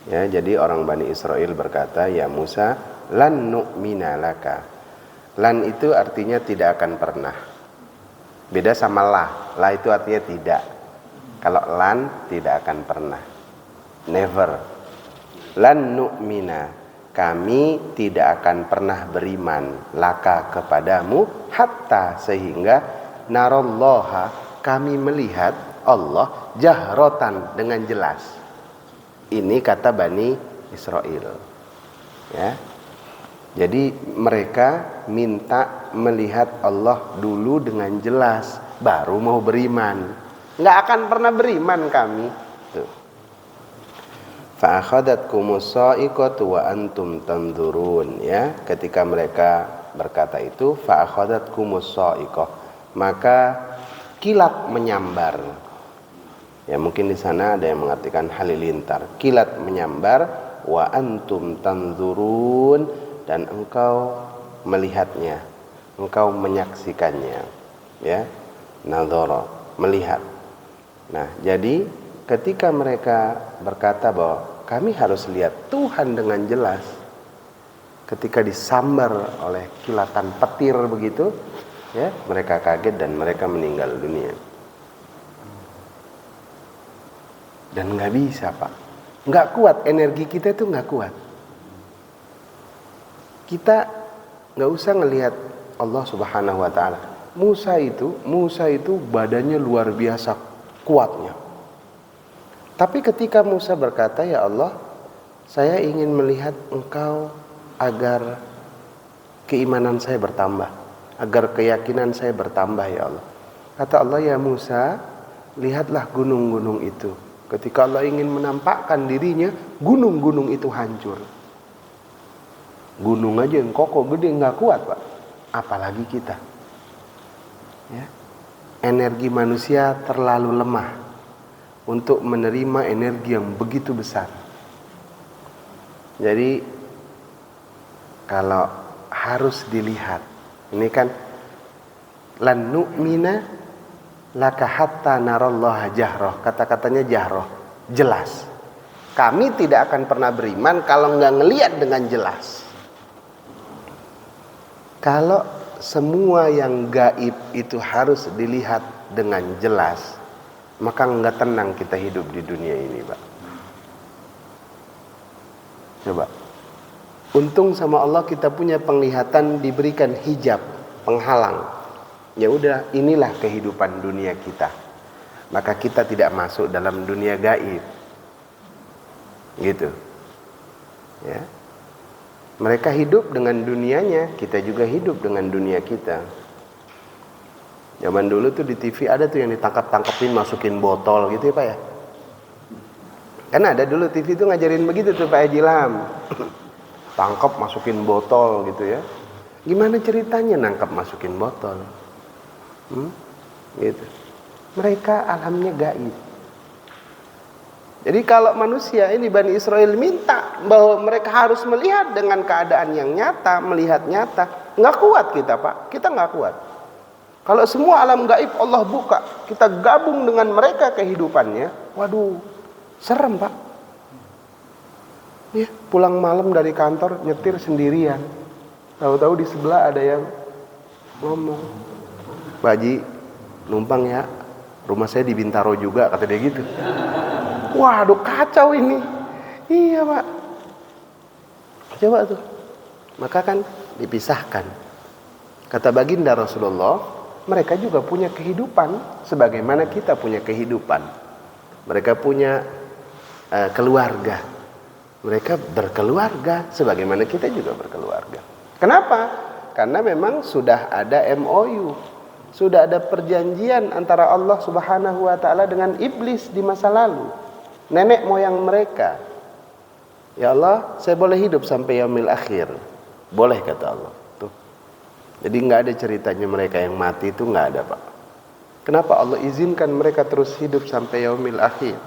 Ya, jadi orang Bani Israel berkata, "Ya Musa, lan nu'mina laka." Lan itu artinya tidak akan pernah. Beda sama lah. Lah itu artinya tidak. Kalau lan tidak akan pernah. Never. Lan nu'mina, kami tidak akan pernah beriman laka kepadamu hatta sehingga narallaha, kami melihat Allah jahrotan dengan jelas. Ini kata Bani Israel. Ya. Jadi mereka minta melihat Allah dulu dengan jelas, baru mau beriman. Nggak akan pernah beriman kami. Tuh. Fa akhadhatkumus sa'iqatu wa antum tanzurun, ya. Ketika mereka berkata itu, fa akhadhatkumus sa'iqah, maka kilat menyambar. Ya, mungkin di sana ada yang mengartikan halilintar. Kilat menyambar, wa antum tanzurun, dan engkau melihatnya, engkau menyaksikannya, ya. Nadhara, melihat. Nah, jadi ketika mereka berkata bahwa kami harus lihat Tuhan dengan jelas, ketika disambar oleh kilatan petir begitu, ya, mereka kaget dan mereka meninggal dunia. Dan nggak bisa, Pak, nggak kuat, energi kita itu nggak kuat. Kita nggak usah ngelihat Allah Subhanahu Wa Taala. Musa itu badannya luar biasa kuatnya. Tapi ketika Musa berkata, "Ya Allah, saya ingin melihat Engkau agar keimanan saya bertambah, agar keyakinan saya bertambah, ya Allah." Kata Allah, "Ya Musa, lihatlah gunung-gunung itu." Ketika Allah ingin menampakkan dirinya, gunung-gunung itu hancur. Gunung aja yang kokoh gede nggak kuat, Pak, apalagi kita. Ya. Energi manusia terlalu lemah untuk menerima energi yang begitu besar. Jadi kalau harus dilihat, ini kan lan nu'mina laka hatta narallaha jahroh. Kata-katanya jahroh, jelas. Kami tidak akan pernah beriman kalau nggak ngelihat dengan jelas. Kalau semua yang gaib itu harus dilihat dengan jelas, maka nggak tenang kita hidup di dunia ini, Pak. Coba. Untung sama Allah kita punya penglihatan, diberikan hijab, penghalang. Ya udah, inilah kehidupan dunia kita. Maka kita tidak masuk dalam dunia gaib. Gitu. Ya. Mereka hidup dengan dunianya, kita juga hidup dengan dunia kita. Zaman dulu tuh di TV ada tuh yang ditangkap-tangkepin, masukin botol gitu ya, Pak, ya. Kan ada dulu TV tuh ngajarin begitu tuh, Pak Haji Ilham. Tangkap masukin botol gitu ya. Gimana ceritanya nangkap masukin botol? Gitu. Mereka alamnya gaib. Jadi kalau manusia ini Bani Israel minta bahwa mereka harus melihat dengan keadaan yang nyata, melihat nyata, nggak kuat kita, Pak. Kita nggak kuat. Kalau semua alam gaib Allah buka, kita gabung dengan mereka kehidupannya, waduh, serem, Pak. Ya, pulang malam dari kantor nyetir sendirian, tahu-tahu di sebelah ada yang ngomong, "Pak Haji, numpang ya, rumah saya di Bintaro juga," kata dia gitu. Waduh, kacau ini. Iya, Pak. Coba tuh. Maka kan dipisahkan. Kata baginda Rasulullah, mereka juga punya kehidupan sebagaimana kita punya kehidupan. Mereka punya keluarga. Mereka berkeluarga sebagaimana kita juga berkeluarga. Kenapa? Karena memang sudah ada MOU. Sudah ada perjanjian antara Allah Subhanahu wa taala dengan iblis di masa lalu. Nenek moyang mereka. Ya Allah, saya boleh hidup sampai yaumil akhir. Boleh, kata Allah. Tuh. Jadi nggak ada ceritanya mereka yang mati itu, nggak ada, Pak. Kenapa Allah izinkan mereka terus hidup sampai yaumil akhir?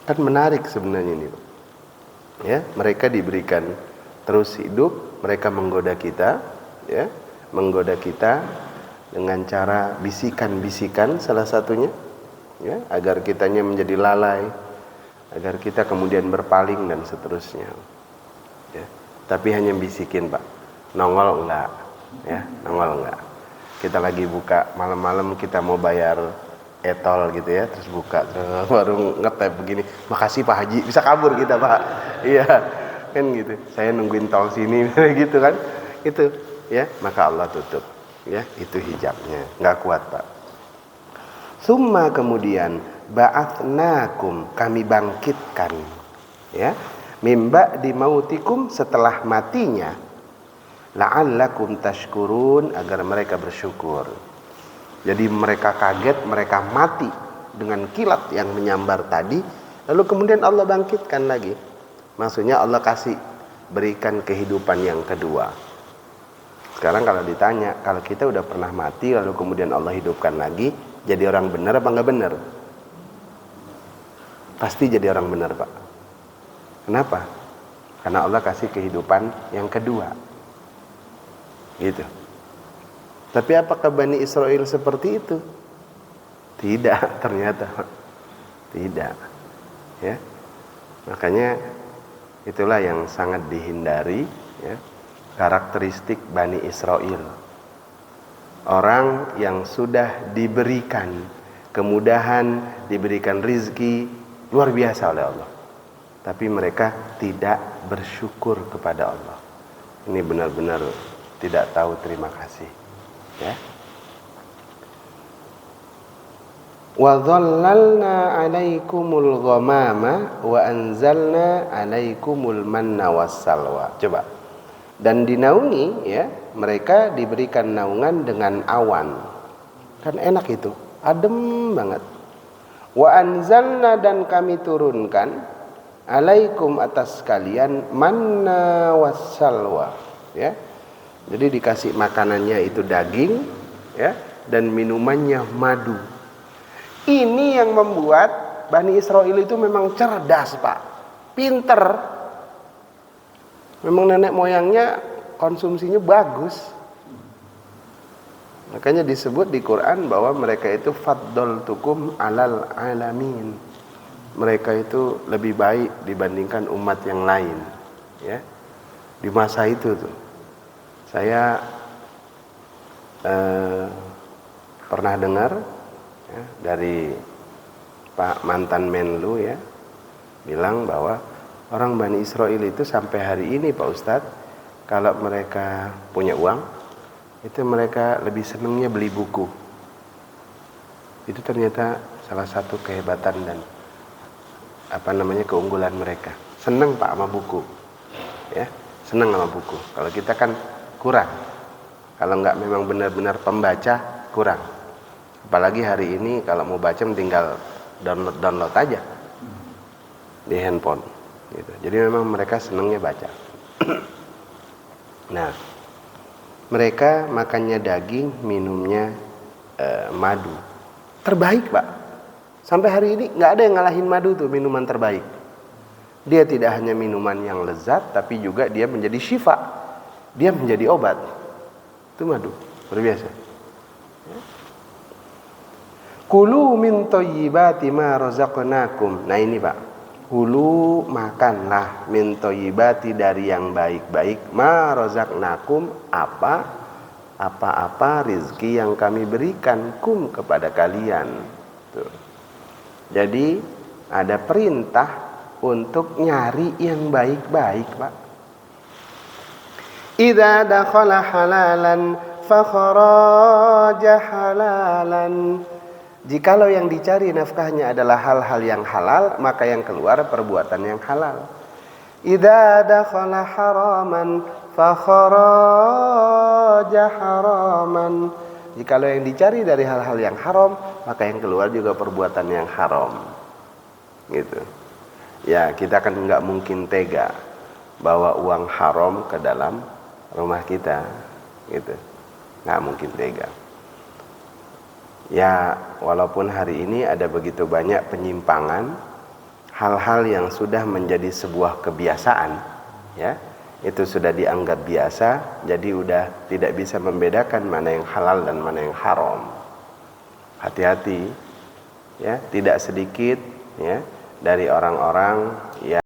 Kan menarik sebenarnya ini, Pak. Ya, mereka diberikan terus hidup, mereka menggoda kita, ya, menggoda kita dengan cara bisikan-bisikan salah satunya. Ya, agar kitanya menjadi lalai, agar kita kemudian berpaling dan seterusnya. Ya. Tapi hanya bisikin Pak, nongol enggak, ya nongol enggak. Kita lagi buka malam-malam, kita mau bayar etol gitu ya, terus buka terus baru ngetep begini, makasih Pak Haji, bisa kabur kita Pak. Iya kan gitu, saya nungguin tol sini gitu kan, itu ya, maka Allah tutup ya, itu hijabnya, nggak kuat Pak. Summa kemudian ba'atsnakum, kami bangkitkan ya, mimba di mautikum, setelah matinya, la'allakum tashkurun, agar mereka bersyukur. Jadi mereka kaget, mereka mati dengan kilat yang menyambar tadi, lalu kemudian Allah bangkitkan lagi. Maksudnya Allah kasih, berikan kehidupan yang kedua. Sekarang kalau ditanya, kalau kita udah pernah mati lalu kemudian Allah hidupkan lagi, jadi orang benar apa nggak benar? Pasti jadi orang benar Pak. Kenapa? Karena Allah kasih kehidupan yang kedua. Gitu. Tapi apakah Bani Israel seperti itu? Tidak, ternyata tidak. Ya. Makanya itulah yang sangat dihindari ya, karakteristik Bani Israel. Orang yang sudah diberikan kemudahan, diberikan rizki luar biasa oleh Allah, tapi mereka tidak bersyukur kepada Allah. Ini benar-benar tidak tahu terima kasih. Ya. Wa dhallalna 'alaikumul ghamama wa anzalna 'alaikumul manna wassalwa. Coba. Dan dinaungi ya, mereka diberikan naungan dengan awan. Kan enak itu, adem banget. Wa anzalna, dan kami turunkan, 'alaikum, atas kalian, manna wassalwa. Ya. Jadi dikasih makanannya itu daging ya, dan minumannya madu. Ini yang membuat Bani Israel itu memang cerdas Pak, pinter. Memang nenek moyangnya konsumsinya bagus. Makanya disebut di Quran bahwa mereka itu faddaltukum alal alamin. Mereka itu lebih baik dibandingkan umat yang lain. Ya, di masa itu tuh. Saya pernah dengar ya, dari Pak mantan Menlu ya, bilang bahwa orang Bani Israel itu sampai hari ini Pak Ustadz, kalau mereka punya uang, itu mereka lebih senangnya beli buku. Itu ternyata salah satu kehebatan dan keunggulan mereka. Senang Pak sama buku, ya, senang sama buku. Kalau kita kan kurang. Kalau nggak memang benar-benar pembaca, kurang. Apalagi hari ini kalau mau baca tinggal download aja di handphone gitu. Jadi memang mereka senangnya baca. Nah, mereka makannya daging, minumnya madu. Terbaik Pak. Sampai hari ini nggak ada yang ngalahin madu tuh, minuman terbaik. Dia tidak hanya minuman yang lezat, tapi juga dia menjadi syifa. Dia menjadi obat. Itu madu, luar biasa. Kulu min thayyibati ma razaqnakum. Nah ini Pak, kulu, makanlah, min thayyibati, dari yang baik-baik, ma razaqnakum, apa-apa rizki yang kami berikan, kum, kepada kalian. Tuh. Jadi ada perintah untuk nyari yang baik-baik Pak. Idza dakhala halalan fa kharaja halalan. Jikalau yang dicari nafkahnya adalah hal-hal yang halal, maka yang keluar perbuatan yang halal. Idza dakhala haraman fa kharaja haraman. Jikalau yang dicari dari hal-hal yang haram, maka yang keluar juga perbuatan yang haram. Gitu. Ya, kita kan nggak mungkin tega bawa uang haram ke dalam rumah kita, gitu, nggak mungkin tega. Ya, walaupun hari ini ada begitu banyak penyimpangan, hal-hal yang sudah menjadi sebuah kebiasaan, ya, itu sudah dianggap biasa, jadi udah tidak bisa membedakan mana yang halal dan mana yang haram. Hati-hati, ya, tidak sedikit, ya, dari orang-orang